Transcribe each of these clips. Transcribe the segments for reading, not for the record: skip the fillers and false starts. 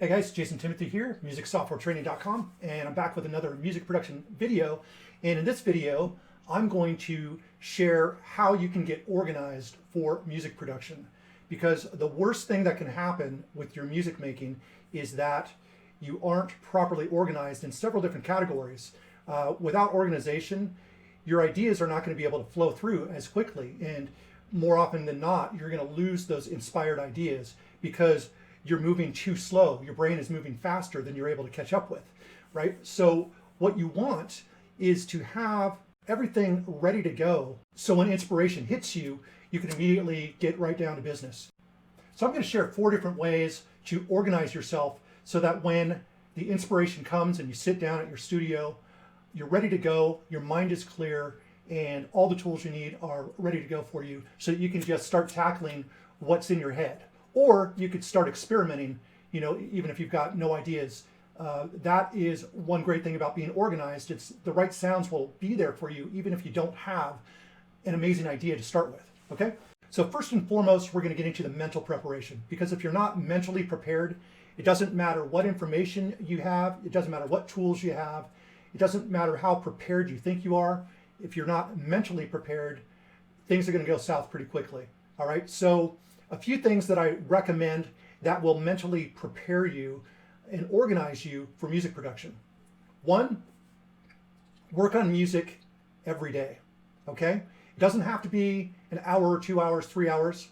Hey guys, Jason Timothy here, musicsoftwaretraining.com, and I'm back with another music production video. And in this video, I'm going to share how you can get organized for music production. Because the worst thing that can happen with your music making is that you aren't properly organized in several different categories. Without organization, your ideas are not going to be able to flow through as quickly. And more often than not, you're going to lose those inspired ideas because you're moving too slow. Your brain is moving faster than you're able to catch up with, right? So what you want is to have everything ready to go. So when inspiration hits you, you can immediately get right down to business. So I'm going to share 4 different ways to organize yourself so that when the inspiration comes and you sit down at your studio, you're ready to go, your mind is clear, and all the tools you need are ready to go for you so that you can just start tackling what's in your head. Or you could start experimenting, even if you've got no ideas. That is one great thing about being organized. It's the right sounds will be there for you, even if you don't have an amazing idea to start with, okay? So first and foremost, we're gonna get into the mental preparation, because if you're not mentally prepared, it doesn't matter what information you have, it doesn't matter what tools you have, it doesn't matter how prepared you think you are. If you're not mentally prepared, things are gonna go south pretty quickly, all right? So a few things that I recommend that will mentally prepare you and organize you for music production. 1, work on music every day, okay? It doesn't have to be an hour or 2 hours, 3 hours.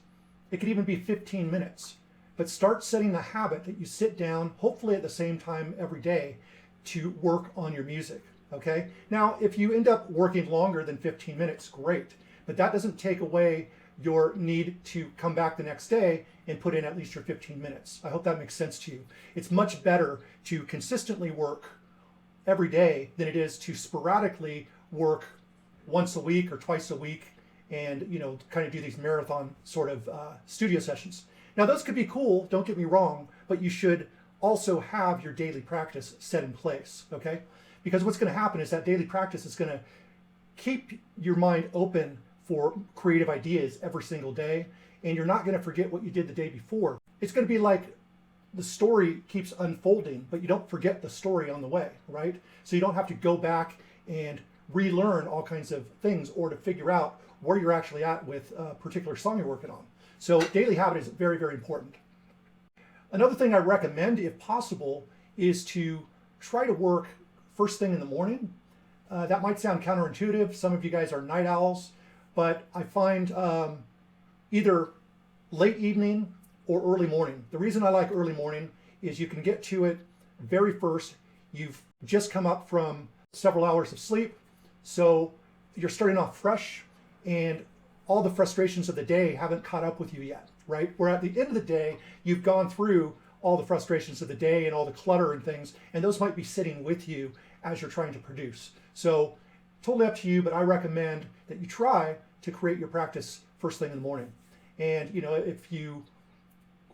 It could even be 15 minutes. But start setting the habit that you sit down, hopefully at the same time every day, to work on your music, okay? Now, if you end up working longer than 15 minutes, great. But that doesn't take away your need to come back the next day and put in at least your 15 minutes. I hope that makes sense to you. It's much better to consistently work every day than it is to sporadically work once a week or twice a week and kind of do these marathon sort of studio sessions. Now those could be cool, don't get me wrong, but you should also have your daily practice set in place, okay? Because what's going to happen is that daily practice is going to keep your mind open for creative ideas every single day, and you're not going to forget what you did the day before. It's going to be like the story keeps unfolding, but you don't forget the story on the way, right? So you don't have to go back and relearn all kinds of things or to figure out where you're actually at with a particular song you're working on. So daily habit is very, very important. Another thing I recommend, if possible, is to try to work first thing in the morning. That might sound counterintuitive. Some of you guys are night owls. But I find either late evening or early morning. The reason I like early morning is you can get to it very first. You've just come up from several hours of sleep, so you're starting off fresh, and all the frustrations of the day haven't caught up with you yet, right? Where at the end of the day, you've gone through all the frustrations of the day and all the clutter and things, and those might be sitting with you as you're trying to produce. So totally up to you, but I recommend that you try to create your practice first thing in the morning. And if you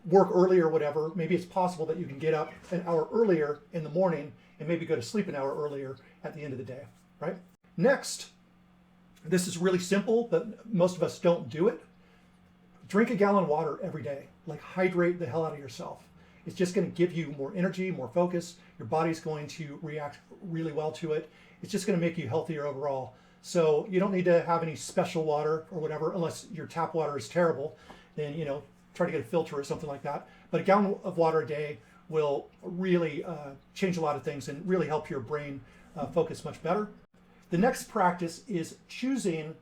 work early or whatever, maybe it's possible that you can get up an hour earlier in the morning and maybe go to sleep an hour earlier at the end of the day, right? Next, this is really simple, but most of us don't do it. Drink a gallon of water every day. Like, hydrate the hell out of yourself. It's just going to give you more energy, more focus. Your body's going to react really well to it. It's just going to make you healthier overall. So you don't need to have any special water or whatever, unless your tap water is terrible. Then try to get a filter or something like that. But a gallon of water a day will really change a lot of things and really help your brain focus much better. The next practice is choosing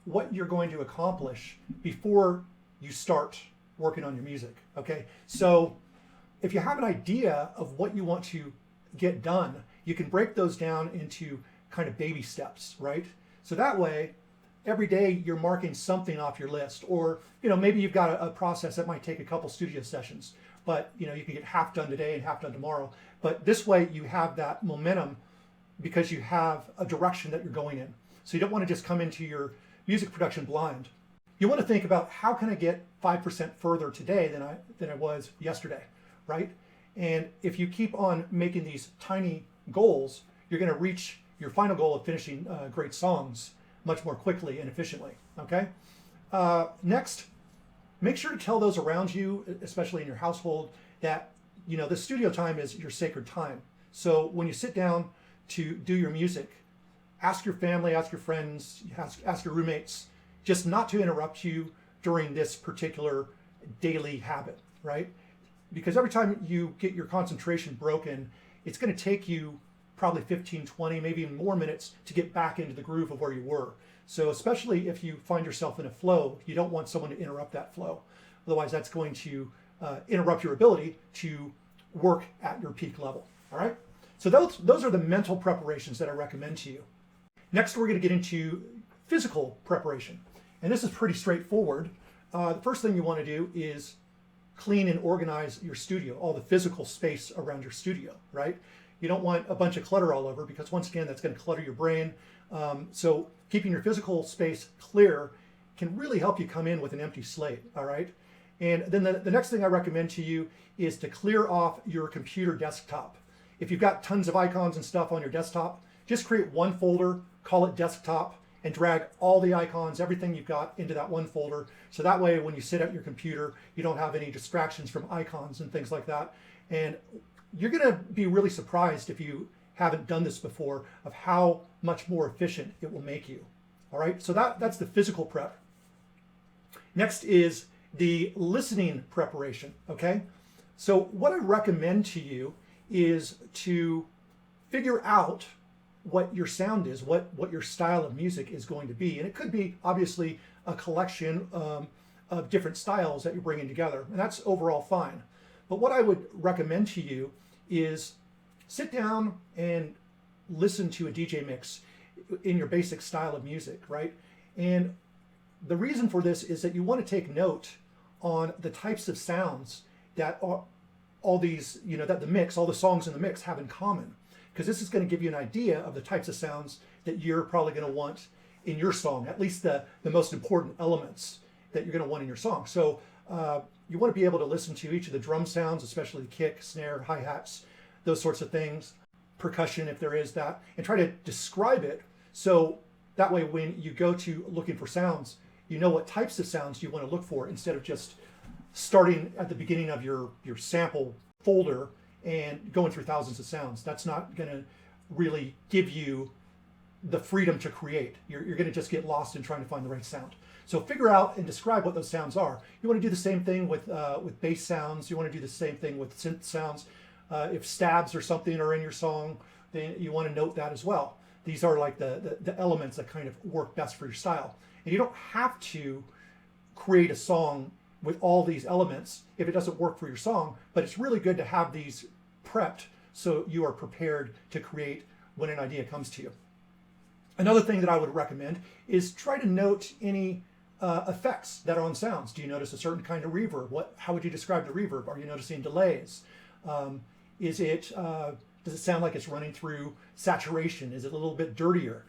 what you're going to accomplish before you start working on your music. Okay, so if you have an idea of what you want to get done, you can break those down into kind of baby steps, right? So that way, every day you're marking something off your list, or maybe you've got a process that might take a couple studio sessions, but you can get half done today and half done tomorrow. But this way you have that momentum because you have a direction that you're going in. So you don't want to just come into your music production blind. You want to think about, how can I get 5% further today than I was yesterday, right? And if you keep on making these tiny goals, you're going to reach your final goal of finishing great songs much more quickly and efficiently, okay? Next, make sure to tell those around you, especially in your household, that the studio time is your sacred time. So when you sit down to do your music, ask your family, ask your friends, ask your roommates, just not to interrupt you during this particular daily habit, right? Because every time you get your concentration broken, it's going to take you probably 15, 20, maybe even more minutes to get back into the groove of where you were. So especially if you find yourself in a flow, you don't want someone to interrupt that flow. Otherwise, that's going to interrupt your ability to work at your peak level. All right. So those are the mental preparations that I recommend to you. Next, we're going to get into physical preparation. And this is pretty straightforward. The first thing you want to do is clean and organize your studio, all the physical space around your studio, right? You don't want a bunch of clutter all over, because once again, that's going to clutter your brain. So keeping your physical space clear can really help you come in with an empty slate, all right? And then the next thing I recommend to you is to clear off your computer desktop. If you've got tons of icons and stuff on your desktop, just create one folder, call it desktop, and drag all the icons, everything you've got, into that one folder. So that way, when you sit at your computer, you don't have any distractions from icons and things like that. And you're going to be really surprised, if you haven't done this before, of how much more efficient it will make you. All right, so that's the physical prep. Next is the listening preparation, okay? So what I recommend to you is to figure out what your sound is, what your style of music is going to be. And it could be obviously a collection of different styles that you're bringing together, and that's overall fine. But what I would recommend to you is sit down and listen to a DJ mix in your basic style of music, right? And the reason for this is that you want to take note on the types of sounds that all these, that the mix, all the songs in the mix have in common. Because this is going to give you an idea of the types of sounds that you're probably going to want in your song, at least the most important elements that you're going to want in your song. So you want to be able to listen to each of the drum sounds, especially the kick, snare, hi-hats, those sorts of things, percussion if there is that, and try to describe it so that way when you go to looking for sounds, you know what types of sounds you want to look for, instead of just starting at the beginning of your sample folder and going through thousands of sounds. That's not going to really give you the freedom to create. You're going to just get lost in trying to find the right sound. So figure out and describe what those sounds are. You want to do the same thing with bass sounds. You want to do the same thing with synth sounds. If stabs or something are in your song, then you want to note that as well. These are like the elements that kind of work best for your style. And you don't have to create a song with all these elements if it doesn't work for your song, but it's really good to have these prepped so you are prepared to create when an idea comes to you. Another thing that I would recommend is try to note any effects that are on sounds. Do you notice a certain kind of reverb? How would you describe the reverb? Are you noticing delays? Does it sound like it's running through saturation? Is it a little bit dirtier?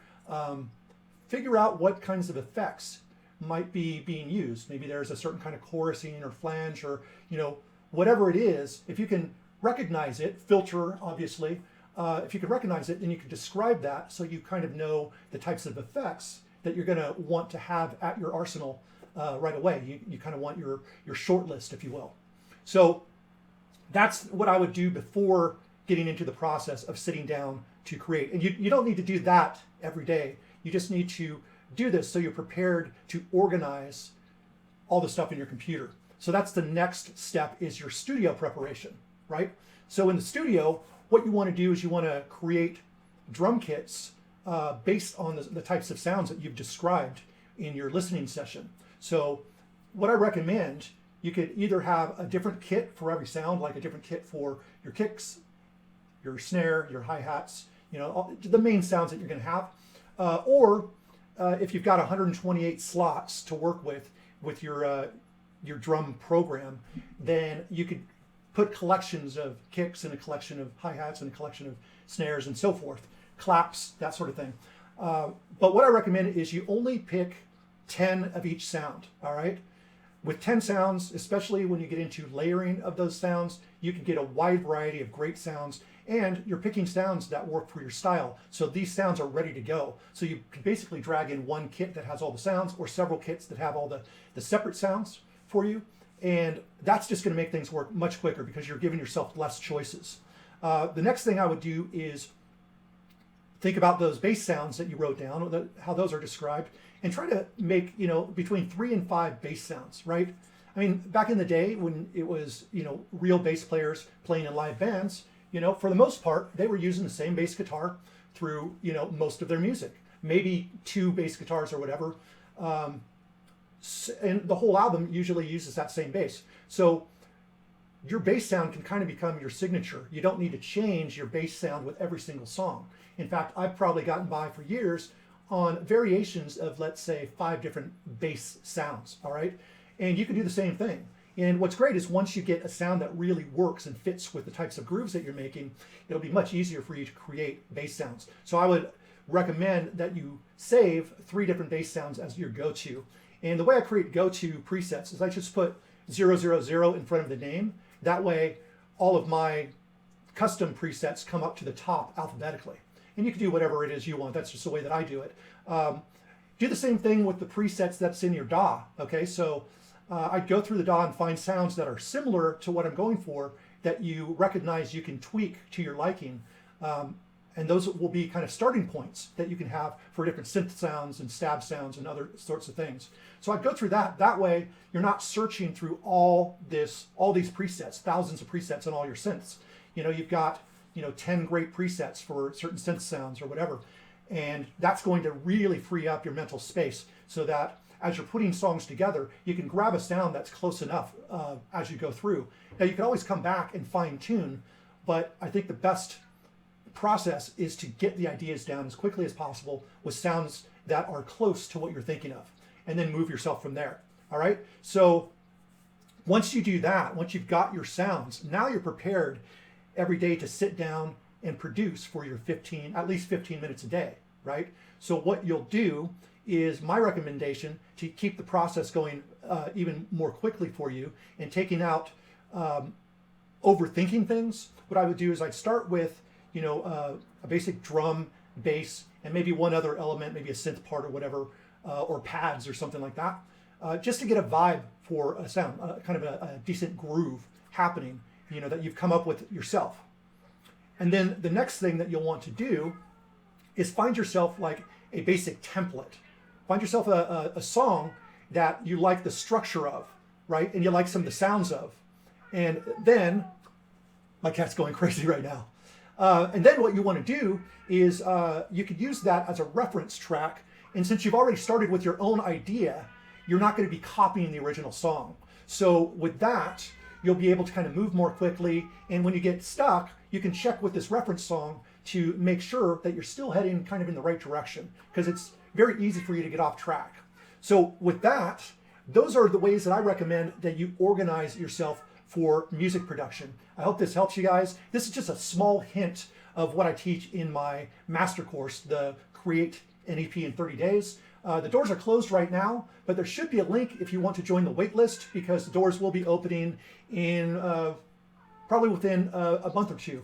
Figure out what kinds of effects might be being used. Maybe there's a certain kind of chorusing or flange, or whatever it is. If you can recognize it, filter obviously. If you can recognize it, then you can describe that so you kind of know the types of effects that you're going to want to have at your arsenal right away. You kind of want your short list, if you will. So that's what I would do before getting into the process of sitting down to create. And you don't need to do that every day. You just need to do this so you're prepared to organize all the stuff in your computer. So that's the next step, is your studio preparation, right? So in the studio, what you want to do is you want to create drum kits based on the types of sounds that you've described in your listening session. So what I recommend, you could either have a different kit for every sound, like a different kit for your kicks, your snare, your hi-hats, the main sounds that you're going to have, or if you've got 128 slots to work with your drum program, then you could put collections of kicks and a collection of hi-hats and a collection of snares and so forth, claps, that sort of thing. But what I recommend is you only pick 10 of each sound, all right? With 10 sounds, especially when you get into layering of those sounds, you can get a wide variety of great sounds, and you're picking sounds that work for your style. So these sounds are ready to go. So you can basically drag in one kit that has all the sounds, or several kits that have all the separate sounds for you, And that's just going to make things work much quicker because you're giving yourself less choices. The next thing I would do is think about those bass sounds that you wrote down, how those are described, and try to make, between 3 and 5 bass sounds, right? I mean, back in the day when it was, real bass players playing in live bands, for the most part, they were using the same bass guitar through, most of their music. Maybe 2 bass guitars or whatever. And the whole album usually uses that same bass. So your bass sound can kind of become your signature. You don't need to change your bass sound with every single song. In fact, I've probably gotten by for years on variations of, let's say, 5 different bass sounds, all right? And you can do the same thing. And what's great is once you get a sound that really works and fits with the types of grooves that you're making, it'll be much easier for you to create bass sounds. So I would recommend that you save 3 different bass sounds as your go-to. And the way I create go-to presets is I just put 000 in front of the name. That way, all of my custom presets come up to the top alphabetically. And you can do whatever it is you want. That's just the way that I do it. Do the same thing with the presets that's in your DAW. Okay, so I'd go through the DAW and find sounds that are similar to what I'm going for that you recognize you can tweak to your liking. And those will be kind of starting points that you can have for different synth sounds and stab sounds and other sorts of things. So I'd go through that. That way, you're not searching through all these presets, thousands of presets on all your synths. You've got 10 great presets for certain synth sounds or whatever. And that's going to really free up your mental space so that as you're putting songs together, you can grab a sound that's close enough as you go through. Now, you can always come back and fine tune, but I think the best process is to get the ideas down as quickly as possible with sounds that are close to what you're thinking of, and then move yourself from there. All right. So once you do that, once you've got your sounds, now you're prepared every day to sit down and produce for your at least 15 minutes a day, right? So what you'll do is my recommendation to keep the process going even more quickly for you and taking out overthinking things. What I would do is I'd start with a basic drum, bass, and maybe one other element, maybe a synth part or whatever, or pads or something like that, just to get a vibe for a sound, kind of a decent groove happening, that you've come up with yourself. And then the next thing that you'll want to do is find yourself like a basic template. Find yourself a song that you like the structure of, right? And you like some of the sounds of. And then, my cat's going crazy right now. And then what you want to do is you could use that as a reference track. And since you've already started with your own idea, you're not going to be copying the original song. So with that, you'll be able to kind of move more quickly. And when you get stuck, you can check with this reference song to make sure that you're still heading kind of in the right direction, because it's very easy for you to get off track. So with that, those are the ways that I recommend that you organize yourself for music production. I hope this helps you guys. This is just a small hint of what I teach in my master course, the Create an EP in 30 Days. The doors are closed right now, but there should be a link if you want to join the wait list, because the doors will be opening in probably within a month or 2.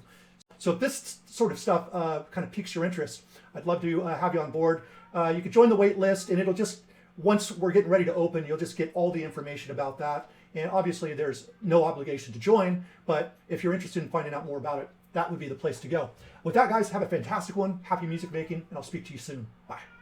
So if this sort of stuff kind of piques your interest, I'd love to have you on board. You can join the wait list, and it'll just, once we're getting ready to open, you'll just get all the information about that. And obviously there's no obligation to join, but if you're interested in finding out more about it, that would be the place to go. With that, guys, have a fantastic one. Happy music making, and I'll speak to you soon. Bye.